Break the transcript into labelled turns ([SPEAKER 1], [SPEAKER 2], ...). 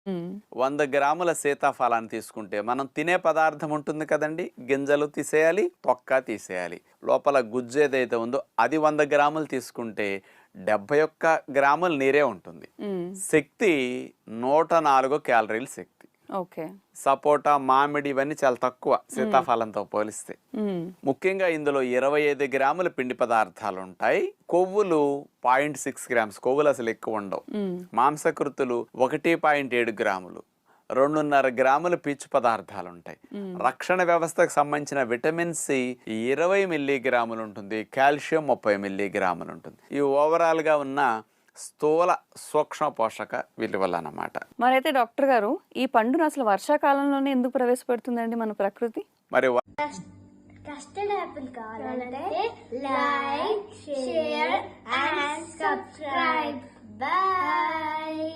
[SPEAKER 1] హ్మ్.
[SPEAKER 2] 100 గ్రాముల సీతాఫలాన్ని తీసుకుంటే మనం తినే పదార్థం ఉంటుంది కదండి, గింజలు తీసేయాలి, తొక్క తీసేయాలి, లోపల గుజ్జు ఏదైతే ఉందో అది 100 గ్రాములు తీసుకుంటే 71 గ్రాముల నీరే ఉంటుంది.
[SPEAKER 1] హ్మ్.
[SPEAKER 2] శక్తి 104 క్యాలరీల శక్తి.
[SPEAKER 1] ఓకే.
[SPEAKER 2] సపోటా, మామిడి ఇవన్నీ చాలా తక్కువ సీతాఫలంతో పోలిస్తే.
[SPEAKER 1] హ్మ్.
[SPEAKER 2] ముఖ్యంగా ఇందులో 25 గ్రాముల పిండి పదార్థాలు ఉంటాయి. కొవ్వులు 0.6 గ్రామ్స్, కొవ్వులు అసలు ఎక్కువ ఉండవు.
[SPEAKER 1] హ్మ్.
[SPEAKER 2] మాంసకృతులు 1.7 గ్రాములు, 2.5 గ్రాముల పీచు పదార్థాలు ఉంటాయి.
[SPEAKER 1] హ్మ్.
[SPEAKER 2] రక్షణ వ్యవస్థకు సంబంధించిన విటమిన్ సి 20 మిల్లీగ్రాములు ఉంటుంది, కాల్షియం 30 మిల్లీగ్రాములు ఉంటుంది. ఈ ఓవరాల్గా ఉన్న స్థూల సూక్ష్మ పోషక విలువలు అన్నమాట.
[SPEAKER 1] మరైతే డాక్టర్ గారు ఈ పండును అసలు వర్షాకాలంలోనే ఎందుకు ప్రవేశపెడుతుందండి మన ప్రకృతి?
[SPEAKER 2] మరి
[SPEAKER 3] కస్టర్డ్ యాపిల్ కావాలంటే like, share and subscribe. Bye.